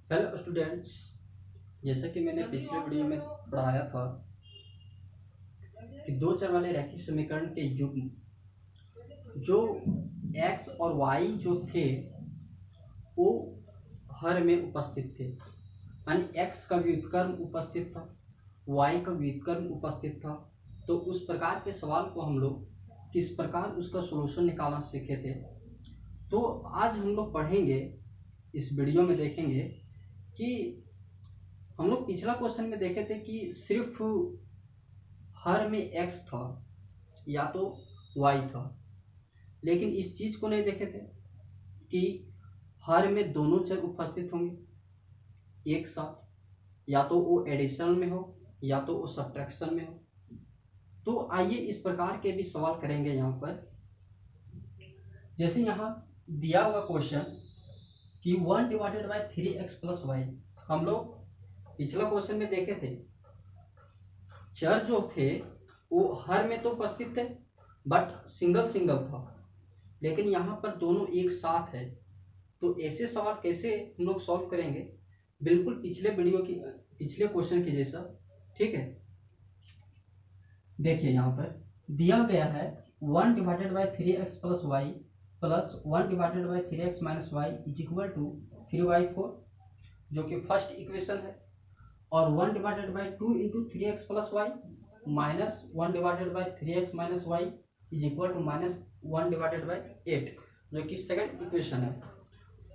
Hello students, जैसा कि मैंने पिछले वीडियो में पढ़ाया था कि दो चर वाले रैखिक समीकरण के युग्म जो x और y जो थे वो हर में उपस्थित थे, यानी x का व्युत्क्रम उपस्थित था, y का व्युत्क्रम उपस्थित था। तो उस प्रकार के सवाल को हम लोग किस प्रकार उसका सॉल्यूशन निकालना सीखे थे। तो आज हम लोग पढ़ेंगे, इस वीडियो में देखेंगे कि हम लोग पिछला क्वेश्चन में देखे थे कि सिर्फ हर में x था या तो y था, लेकिन इस चीज को नहीं देखे थे कि हर में दोनों चर उपस्थित होंगे एक साथ, या तो वो एडिशन में हो या तो वो सब्ट्रैक्शन में हो। तो आइए इस प्रकार के भी सवाल करेंगे यहाँ पर। जैसे यहाँ दिया हुआ क्वेश्चन कि 1 divided by 3x plus Y, हम लोग पिछला क्वेश्चन में देखे थे चर जो थे वो हर में तो उपस्थित थे बट सिंगल सिंगल था, लेकिन यहाँ पर दोनों एक साथ है। तो ऐसे सवाल कैसे हम लोग सॉल्व करेंगे, बिल्कुल पिछले क्वेश्चन की जैसा। ठीक है, देखिए यहाँ पर दिया गया है 1 divided by 3x plus y plus 1 divided by 3x minus y is equal to 3y4, जो कि फर्स्ट इक्वेशन है, और 1 divided by 2 into 3x plus y minus 1 divided by 3x minus y is equal to minus 1 divided by 8, जो कि second equation है।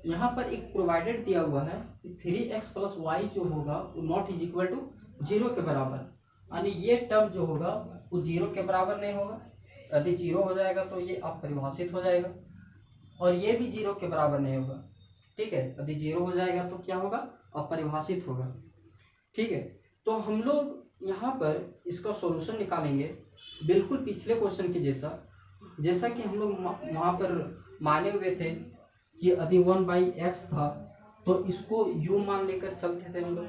यहाँ पर एक प्रोवाइडेड दिया हुआ है कि 3x प्लस वाई जो होगा वो नॉट इज इक्वल टू 0 के बराबर, यानी ये टर्म जो होगा वो 0 के बराबर नहीं होगा। यदि 0 हो जाएगा तो ये अपरिभाषित हो जाएगा, और ये भी 0 के बराबर नहीं होगा। ठीक है, यदि 0 हो जाएगा तो क्या होगा, अपरिभाषित होगा। ठीक है, तो हम लोग यहाँ पर इसका सॉल्यूशन निकालेंगे बिल्कुल पिछले क्वेश्चन के जैसा कि हम लोग वहाँ पर माने हुए थे कि यदि 1/x था तो इसको u मान लेकर चलते थे हम लोग।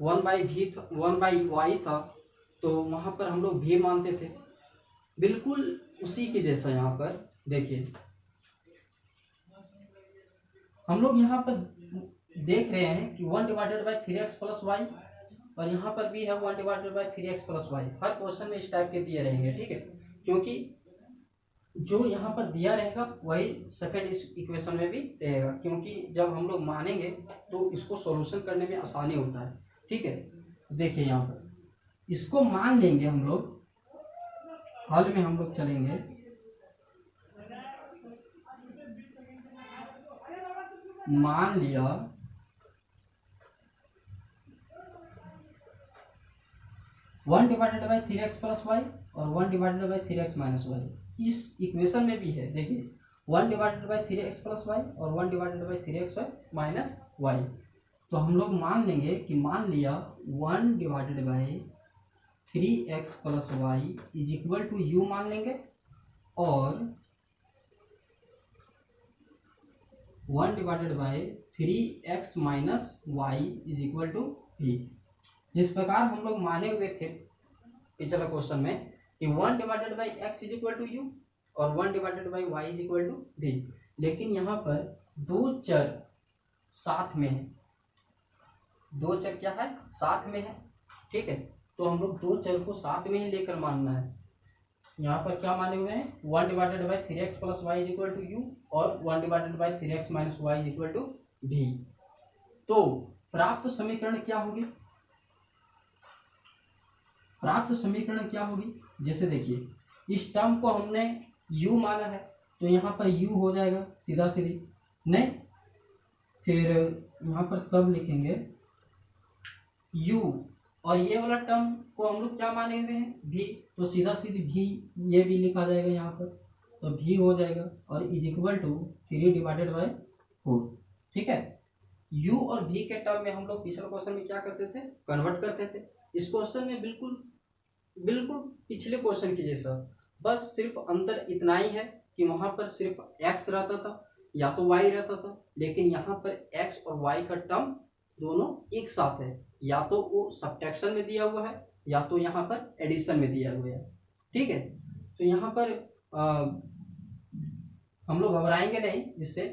1/y था तो वहाँ पर हम लोग v मानते थे, बिल्कुल उसी के जैसा। यहाँ पर देखिए हम लोग यहाँ पर देख रहे हैं कि 1 divided by 3x plus y, और यहाँ पर भी है 1 divided by 3x plus y. हर क्वेश्चन में इस टाइप के दिए रहेंगे। ठीक है, क्योंकि जो यहाँ पर दिया रहेगा वही सेकंड इक्वेशन में भी रहेगा, क्योंकि जब हम लोग मानेंगे तो इसको सॉल्यूशन करने में आसानी होता है। ठीक है, देखिए यहाँ पर इसको मान लेंगे हम लोग, हल में हम लोग चलेंगे। मान लिया 1 divided by 3x plus y और 1 divided by 3x minus y, इस इक्वेशन में भी है। देखिए 1 divided by 3x plus y और 1 divided by 3x minus Y. तो हम लोग मान लेंगे कि मान लिया 1 divided by 3x plus y is equal to u मान लेंगे, और 1 divided by 3x minus y is equal to v। जिस प्रकार हम लोग माने हुए थे पिछला क्वेश्चन में कि 1 divided by x is equal to u और 1 divided by y is equal to v, लेकिन यहाँ पर दो चर साथ में है। दो चर क्या है, साथ में है। ठीक है, तो हम लोग दो चर को साथ में ही लेकर मानना है। यहाँ पर क्या माने हुए हैं, 1 divided by 3x plus y is equal to u और 1 divided by 3x minus y is equal to v। तो प्राप्त समीकरण क्या होगी, प्राप्त समीकरण क्या होगी, जैसे देखिए इस टर्म को हमने u माना है तो यहाँ पर u हो जाएगा सीधा सीधी, नहीं फिर यहाँ पर तब लिखेंगे u, और ये वाला टर्म को हम लोग क्या माने हुए हैं, v, तो सीधा सीधी v ये भी लिखा जाएगा यहाँ पर, तो v हो जाएगा और is equal to 3 divided by 4। ठीक है, u और v के टर्म में हम लोग पिछले क्वेश्चन में क्या करते थे, कन्वर्ट करते थे। इस क्वेश्चन में बिल्कुल पिछले क्वेश्चन की जैसा, बस सिर्फ अंतर इतना ही है कि वहां पर सिर्फ x रहता था या तो y रहता था, लेकिन यहाँ पर x और y का टर्म दोनों एक साथ है, या तो वो सब्ट्रैक्शन में दिया हुआ है या तो यहाँ पर एडिशन में दिया हुआ है। ठीक है, तो यहाँ पर हम लोग घबराएंगे नहीं, जिससे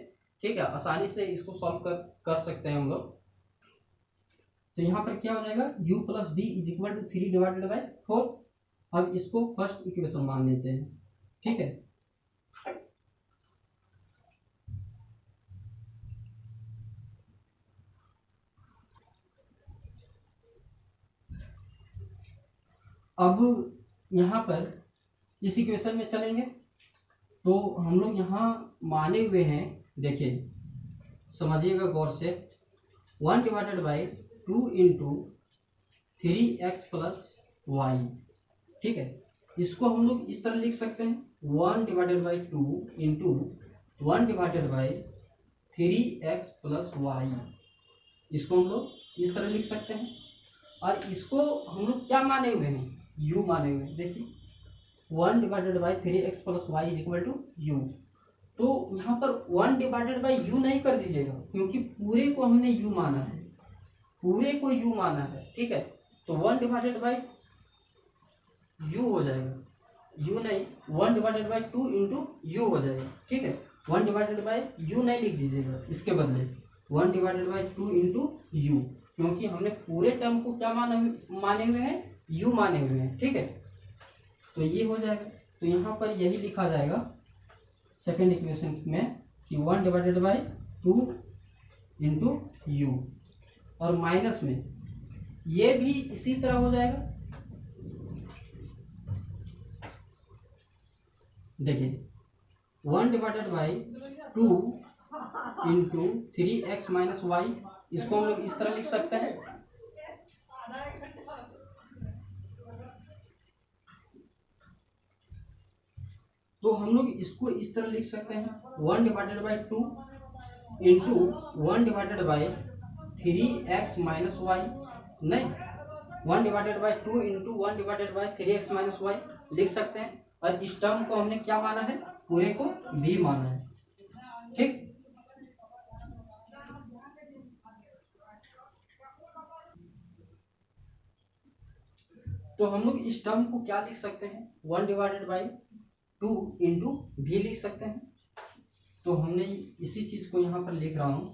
ठीक है, आसानी से इसको सॉल्व कर सकते हैं हम लोग। तो यहाँ पर क्या हो जाएगा, u plus b is equal to 3 divided by 4। अब इसको फर्स्ट इक्वेशन मान लेते हैं, ठीक है। अब यहाँ पर इस इक्वेशन में चलेंगे तो हम लोग यहाँ माने हुए हैं, देखिए समझिएगा गौर से, 1 divided by 2 into 3x plus y, ठीक है। इसको हम लोग इस तरह लिख सकते हैं 1 divided by 2 into 1 divided by 3x plus y. इसको हम लोग इस तरह लिख सकते हैं। और इसको हम लोग क्या माने हुए हैं, u माने हुए हैं। देखिए 1 divided by 3x plus y is equal to u. तो यहाँ पर 1 डिवाइडेड बाई यू नहीं कर दीजिएगा, क्योंकि पूरे को हमने u माना है, पूरे को u माना है, ठीक है। तो 1 डिवाइडेड बाई u हो जाएगा, u नहीं, 1 डिवाइडेड बाई 2 इंटू यू हो जाएगा, ठीक है। 1 डिवाइडेड बाई यू नहीं लिख दीजिएगा, इसके बदले 1 डिवाइडेड बाई 2 इंटू यू, क्योंकि हमने पूरे टर्म को क्या माने हुए हैं, u माने हुए हैं, ठीक है। तो ये हो जाएगा। तो यहाँ पर यही लिखा जाएगा सेकेंड इक्वेशन में कि 1 डिवाइडेड बाई 2 इंटू यू, और माइनस में ये भी इसी तरह हो जाएगा। देखिए 1 divided by 2 into 3x minus y, इसको हम लोग इस तरह लिख सकते हैं। तो हम लोग इसको इस तरह लिख सकते हैं 1 divided by 2 into 1 divided by 3x minus y, नहीं 1 divided by 2 into 1 divided by 3x minus y लिख सकते हैं। और इस टर्म को हमने क्या माना है, पूरे को b माना है, ठीक। तो हम लोग इस टर्म को क्या लिख सकते हैं, 1 डिवाइडेड बाई 2 इंटू भी लिख सकते हैं। तो हमने इसी चीज को यहाँ पर लिख रहा हूं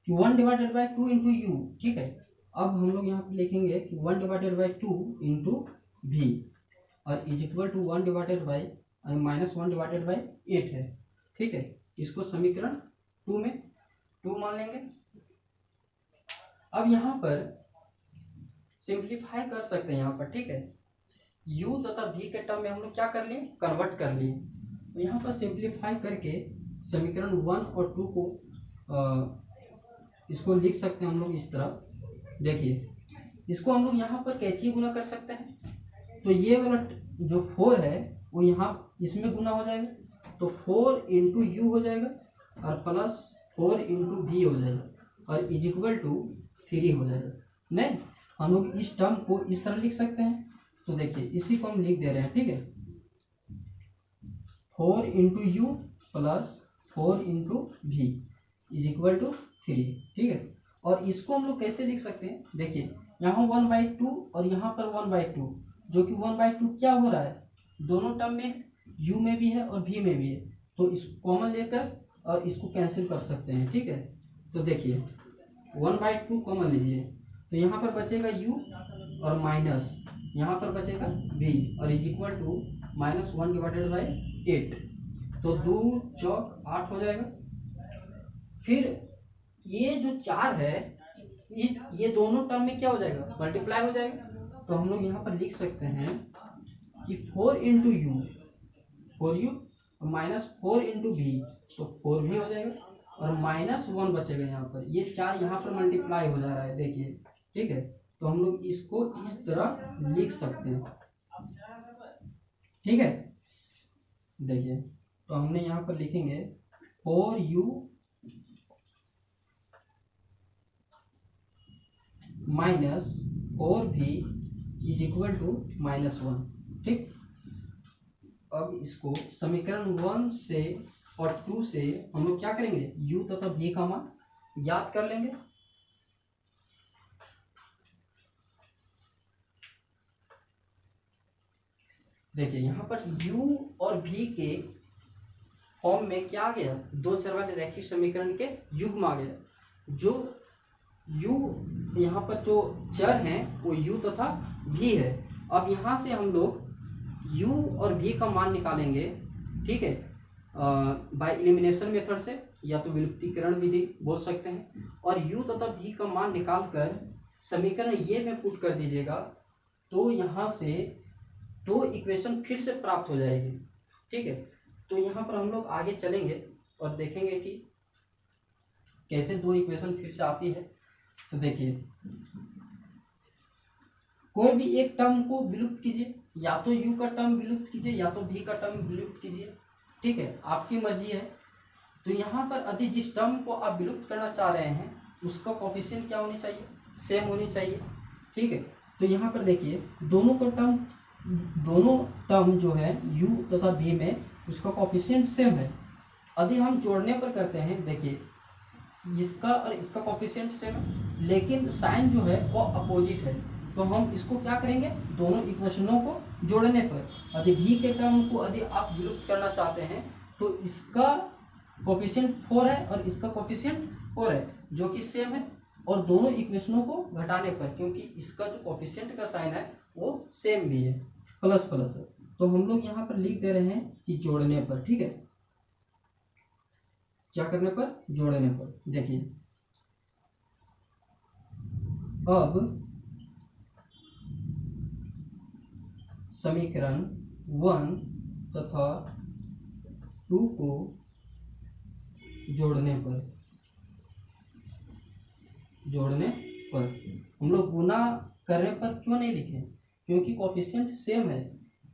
कि 1 डिवाइडेड बाई 2 इंटू यू, ठीक है। अब हम लोग यहाँ पर लिखेंगे कि 1 डिवाइडेड बाई 2 इंटू भी, और is equal to 1 divided by minus 1 divided by 8 है, ठीक है। इसको समीकरण 2 में 2 मान लेंगे। अब यहाँ पर सिंप्लीफाई कर सकते हैं यहाँ पर, ठीक है। u तथा v के टर्म में हम लोग क्या कर लिए, कन्वर्ट कर लिए। तो यहाँ पर सिंप्लीफाई करके समीकरण 1 और 2 को इसको लिख सकते हैं हम लोग इस तरह। देखिए इसको हम लोग यहाँ पर कैची गुना कर सकते हैं। तो ये वाला जो 4 है वो यहाँ इसमें गुना हो जाएगा, तो 4 इंटू यू हो जाएगा और प्लस 4 इंटू भी हो जाएगा और इज इक्वल टू 3 हो जाएगा। नहीं, हम लोग इस टर्म को इस तरह लिख सकते हैं। तो देखिए इसी को हम लिख दे रहे हैं, ठीक है। 4 इंटू यू प्लस 4 इंटू भी इज इक्वल टू 3, ठीक है। और इसको हम लोग कैसे लिख सकते हैं, देखिए यहाँ 1/2 और यहाँ पर 1/2, जो कि 1/2 क्या हो रहा है, दोनों टर्म में u में भी है और v में भी है, तो इसको कॉमन लेकर और इसको कैंसिल कर सकते हैं, ठीक है। तो देखिए 1/2 कॉमन लीजिए, तो यहाँ पर बचेगा u और माइनस यहाँ पर बचेगा v और is equal to -1 divided by 8, तो 2 चौक 8 हो जाएगा। फिर ये जो 4 है ये दोनों टर्म में क्या हो जाएगा, मल्टीप्लाई हो जाएगा। तो हम लोग यहाँ पर लिख सकते हैं कि 4 into you 4u minus 4 into भी, तो 4v हो जाएगा और -1 बचेगा यहाँ पर। ये 4 यहाँ पर मल्टीप्लाई हो जा रहा है, देखिए, ठीक है। तो हम लोग इसको इस तरह लिख सकते हैं, ठीक है। देखिए तो हमने यहाँ पर लिखेंगे 4u minus 4v is equal to -1, ठीक। अब इसको समीकरण 1 से और 2 से हम लोग क्या करेंगे, u तथा v का मान ज्ञात कर लेंगे। देखिए यहाँ पर u और v के फॉर्म में क्या आ गया, दो चर वाले रैखिक समीकरण के युग्म आ गया। जो u यहाँ पर जो चर हैं वो u तथा v है। अब यहाँ से हम लोग u और v का मान निकालेंगे, ठीक है, बाय एलिमिनेशन मेथड से, या तो विलुप्तीकरण विधि बोल सकते हैं। और u तथा v का मान निकाल कर समीकरण ये में पुट कर दीजिएगा, तो यहाँ से दो इक्वेशन फिर से प्राप्त हो जाएगी, ठीक है। तो यहाँ पर हम लोग आगे चलेंगे और देखेंगे कि कैसे दो इक्वेशन फिर से आती है। तो देखिए, कोई भी एक टर्म को विलुप्त कीजिए, या तो u का टर्म विलुप्त कीजिए या तो v का टर्म विलुप्त कीजिए, ठीक है, आपकी मर्जी है। तो यहाँ पर यदि जिस टर्म को आप विलुप्त करना चाह रहे हैं उसका कोफिशिएंट क्या होनी चाहिए, सेम होनी चाहिए, ठीक है। तो यहाँ पर देखिए दोनों टर्म जो है u तथा v में उसका कोफिशिएंट सेम है। यदि हम जोड़ने पर करते हैं, देखिए इसका और इसका कोफिशिएंट सेम है, लेकिन साइन जो है वो अपोजिट है। तो हम इसको क्या करेंगे, दोनों इक्वेशनों को जोड़ने पर यदि v के टर्म को यदि आप विलुप्त करना चाहते हैं तो इसका कोफिशिएंट 4 है और इसका कोफिशिएंट 4 है, जो कि सेम है। और दोनों इक्वेशनों को घटाने पर, क्योंकि इसका जो कोफिशिएंट का साइन है वो सेम भी है, प्लस प्लस है, तो हम लोग यहाँ पर लिख दे रहे हैं कि जोड़ने पर, ठीक है। क्या करने पर, जोड़ने पर। देखिए अब समीकरण 1 तथा 2 को जोड़ने पर हम लोग गुना करने पर क्यों नहीं लिखे, क्योंकि कोफिशिएंट सेम है,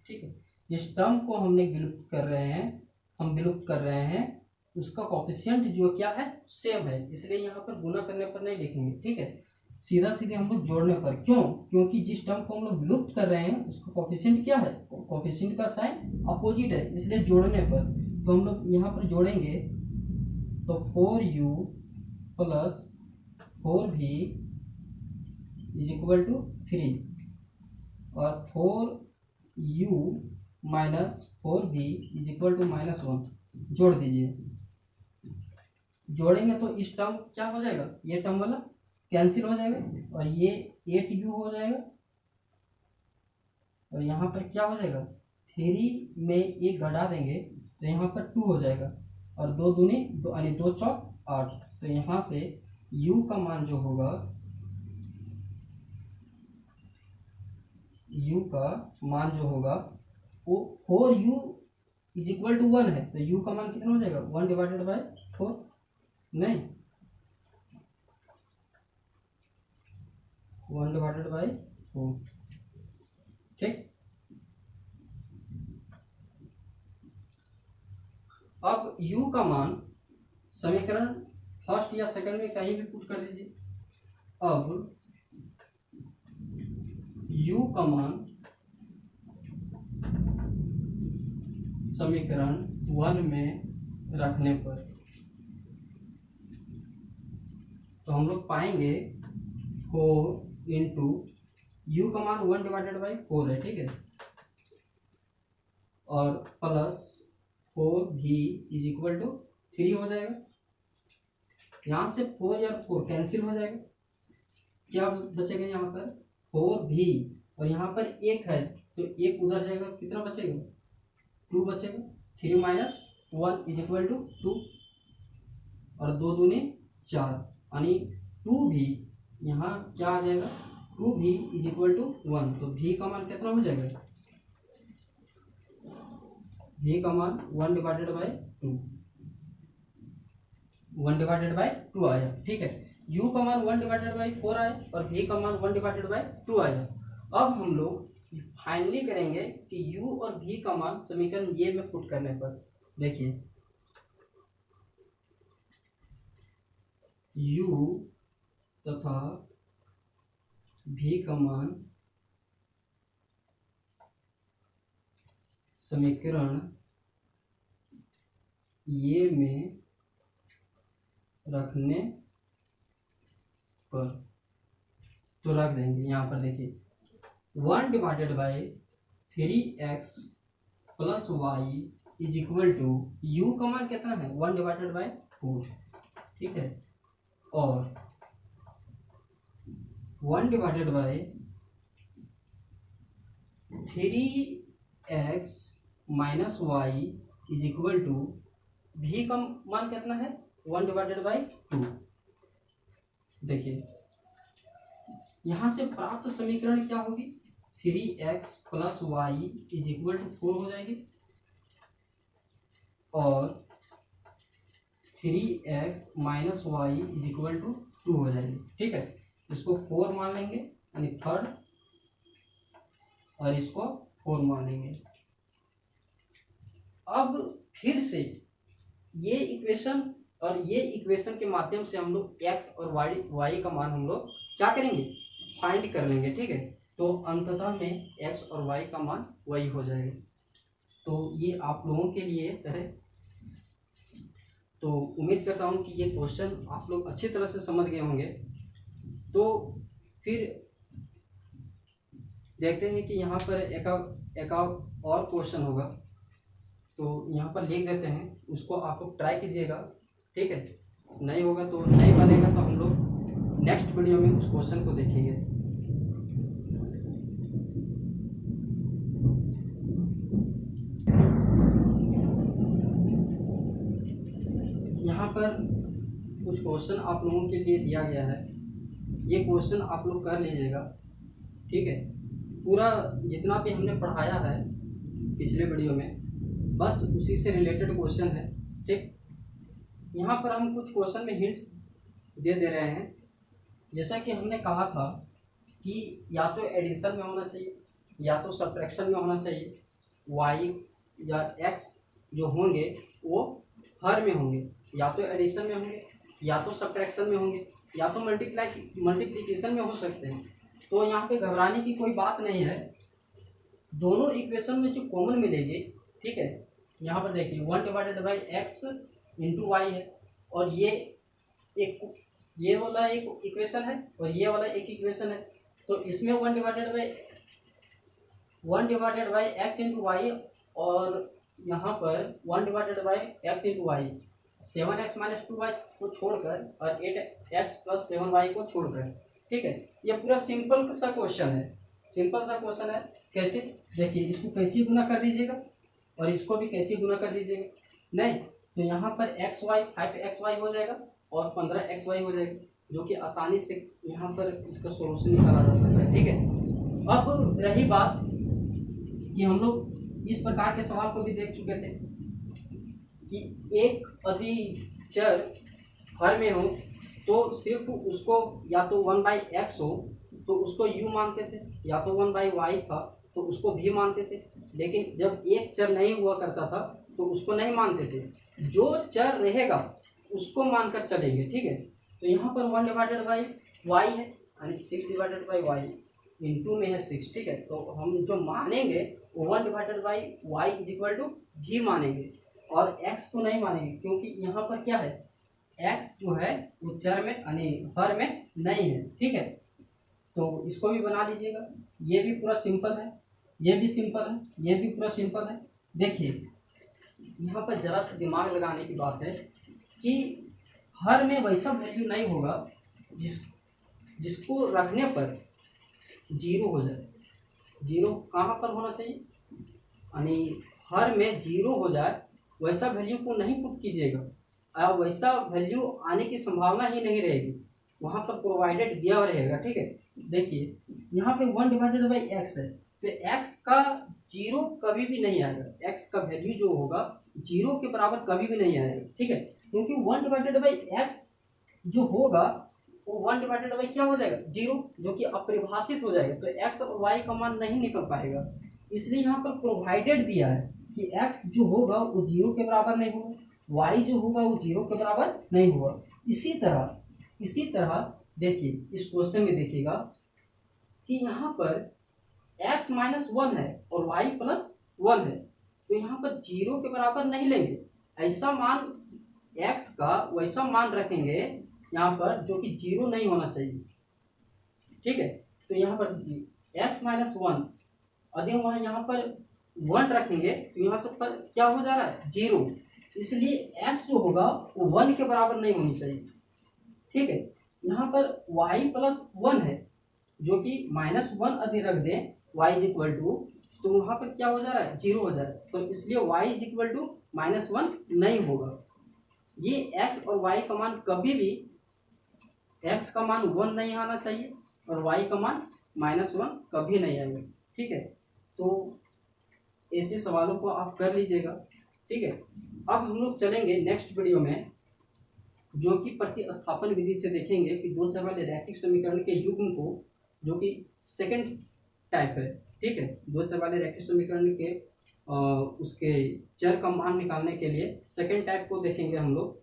ठीक है। जिस टर्म को हमने विलुप्त कर रहे हैं उसका कोफिशिएंट जो क्या है, सेम है, इसलिए यहाँ पर गुना करने पर नहीं लिखेंगे, ठीक है। सीधा सीधे हम लोग जोड़ने पर, क्यों, क्योंकि जिस टर्म को हम लोग विलुप्त कर रहे हैं उसका कोफिशिएंट क्या है, कोफिशिएंट का साइन अपोजिट है, इसलिए जोड़ने पर। तो हम लोग यहाँ पर जोड़ेंगे तो 4u plus 4v is equal to 3 और 4u minus 4v is equal to -1 जोड़ दीजिए। जोड़ेंगे तो इस टर्म क्या हो जाएगा, ये टर्म वाला कैंसिल हो जाएगा और ये 8u हो जाएगा, और यहाँ पर क्या हो जाएगा, 3 में एक घटा देंगे तो यहाँ पर 2 हो जाएगा, और 2 दूनी 2 यानी 2 चौक 8। तो यहाँ से u का मान जो होगा, वो 4u इज इक्वल टू 1 है, तो u का मान कितना हो जाएगा, 1 डिवाइडेड बाय 4, नहीं 1 डिवाइडेड बाय 4, ठीक। अब u का मान समीकरण फर्स्ट या सेकंड में कहीं भी पुट कर दीजिए। अब u का मान समीकरण 1 में रखने पर तो हम लोग पाएंगे 4 इंटू u का मान 1 डिवाइडेड बाई 4 है, ठीक है, और plus 4v is equal to 3 हो जाएगा। यहाँ से 4 या 4 कैंसिल हो जाएगा, क्या बचेगा यहाँ पर 4v, और यहाँ पर 1 है तो 1 उधर जाएगा, कितना बचेगा 2 बचेगा। 3 माइनस 1 इज इक्वल टू 2 और 2 दूनी 4, यानी 2v यहाँ क्या आ जाएगा, 2v इज इक्वल टू 1। तो v का मान कितना हो जाएगा, v का मान 1 डिवाइडेड बाई 2, 1 डिवाइडेड बाई 2 आया, ठीक है। u का मान 1 डिवाइडेड बाई 4 आया और v का मान 1 डिवाइडेड बाई 2 आया। अब हम लोग फाइनली करेंगे कि u और v का मान समीकरण ये में पुट करने पर, देखिए u तथा v का मान समीकरण ये में रखने पर तो रख देंगे। यहाँ पर देखिए 1 divided by 3x plus y is equal to u का मान कितना है 1/4, ठीक है, और 1/3x minus y is equal to v का मान कितना है 1/2। देखिए यहां से प्राप्त समीकरण क्या होगी 3x plus y is equal to 4 हो जाएगी, और 3x minus y is equal to 2 हो जाएगी, ठीक है। इसको 4 मान लेंगे यानी थर्ड, और इसको 4 मान लेंगे। अब फिर से ये इक्वेशन और ये इक्वेशन के माध्यम से हम लोग x और y का मान हम लोग क्या करेंगे फाइंड कर लेंगे, ठीक है। तो अंततः में x और y का मान वही हो जाएगा। तो ये आप लोगों के लिए है। तो उम्मीद करता हूँ कि ये क्वेश्चन आप लोग अच्छी तरह से समझ गए होंगे। तो फिर देखते हैं कि यहाँ पर एक और क्वेश्चन होगा, तो यहाँ पर लिख देते हैं, उसको आप लोग ट्राई कीजिएगा, ठीक है। नहीं होगा तो नहीं बनेगा तो हम लोग नेक्स्ट वीडियो में उस क्वेश्चन को देखेंगे। यहाँ पर कुछ क्वेश्चन आप लोगों के लिए दिया गया है, ये क्वेश्चन आप लोग कर लीजिएगा, ठीक है। पूरा जितना भी हमने पढ़ाया है पिछले वीडियो में बस उसी से रिलेटेड क्वेश्चन है, ठीक। यहाँ पर हम कुछ क्वेश्चन में हिंट्स दे रहे हैं। जैसा कि हमने कहा था कि या तो एडिशन में होना चाहिए या तो सब्ट्रैक्शन में होना चाहिए, y या x जो होंगे वो हर में होंगे, या तो एडिशन में होंगे या तो सब्ट्रैक्शन में होंगे या तो मल्टीप्लिकेशन में हो सकते हैं। तो यहाँ पे घबराने की कोई बात नहीं है, दोनों इक्वेशन में जो कॉमन मिलेगी, ठीक है। यहाँ पर देखिए 1/x इंटू वाई है, और ये वाला एक इक्वेशन है और ये वाला एक इक्वेशन है। तो इसमें 1/x इंटू वाई, और यहाँ पर 1/x into Y 7x minus 2y को छोड़कर और 8x प्लस 7y को छोड़कर, ठीक है। ये पूरा सिंपल सा क्वेश्चन है, सिंपल सा क्वेश्चन है। कैसे देखिए, इसको कैंची गुना कर दीजिएगा और इसको भी कैंची गुना कर दीजिएगा। नहीं तो यहाँ पर xy 5xy हो जाएगा और 15xy हो जाएगा, जो कि आसानी से यहाँ पर इसका सोल्यूशन निकाला जा सकता है, ठीक है। अब रही बात कि हम लोग इस प्रकार के सवाल को भी देख चुके थे कि एक अधिचर हर में हो तो सिर्फ उसको या तो 1/x हो तो उसको u मानते थे, या तो 1/y था तो उसको भी मानते थे। लेकिन जब एक चर नहीं हुआ करता था तो उसको नहीं मानते थे, जो चर रहेगा उसको मानकर चलेंगे, ठीक है। तो यहाँ पर 1/y है यानी 6/y इंटू में है 6, ठीक है। तो हम जो मानेंगे वो 1/y इज इक्वल टू भी मानेंगे और x को नहीं मानेंगे, क्योंकि यहाँ पर क्या है x जो है वो चर में यानी हर में नहीं है, ठीक है। तो इसको भी बना लीजिएगा, ये भी पूरा सिंपल है, ये भी सिंपल है, ये भी पूरा सिंपल है। देखिए यहाँ पर जरा सा दिमाग लगाने की बात है कि हर में वैसा वैल्यू नहीं होगा जिसको रखने पर 0 हो जाए। 0 कहाँ पर होना चाहिए, यानी हर में 0 हो जाए वैसा वैल्यू को नहीं पुट कीजिएगा, वैसा वैल्यू आने की संभावना ही नहीं रहेगी, वहाँ पर प्रोवाइडेड दिया रहेगा, ठीक है। देखिए यहाँ पे 1/x है तो x का 0 कभी भी नहीं आएगा, x का वैल्यू जो होगा 0 के बराबर कभी भी नहीं आएगा, ठीक है। क्योंकि 1/x जो होगा वो 1/y क्या हो जाएगा 0, जो कि अपरिभाषित हो जाएगा, तो x और y का मान नहीं निकल पाएगा। इसलिए यहाँ पर प्रोवाइडेड दिया है कि x जो होगा वो 0 के बराबर नहीं होगा, y जो होगा वो 0 के बराबर नहीं होगा। इसी तरह देखिए इस क्वेश्चन में देखिएगा कि यहाँ पर x माइनस 1 है और y प्लस 1 है, तो यहाँ पर 0 के बराबर नहीं लेंगे, ऐसा मान x का वैसा मान रखेंगे यहाँ पर जो कि 0 नहीं होना चाहिए, ठीक है। तो यहाँ पर x माइनस 1 अधिक वहाँ यहाँ पर 1 रखेंगे तो यहाँ से पर क्या हो जा रहा है 0, इसलिए x जो होगा वो 1 के बराबर नहीं होनी चाहिए। ठीक है, यहाँ पर y प्लस 1 है जो कि -1 यदि रख दें y इज इक्वल टू, तो वहां पर क्या हो जा रहा है 0 हो जा रहा है, तो इसलिए y इज इक्वल टू -1 नहीं होगा। ये x और y का मान कभी भी x का मान 1 नहीं आना चाहिए और y का मान -1 कभी नहीं आएगा। ठीक है, तो ऐसे सवालों को आप कर लीजिएगा। ठीक है, अब हम लोग चलेंगे नेक्स्ट वीडियो में जो कि प्रतिस्थापन विधि से देखेंगे कि दो चर वाले रैखिक समीकरण के युग्म को, जो कि सेकंड टाइप है। ठीक है, दो चर वाले रैखिक समीकरण के उसके चर का मान निकालने के लिए सेकंड टाइप को देखेंगे हम लोग।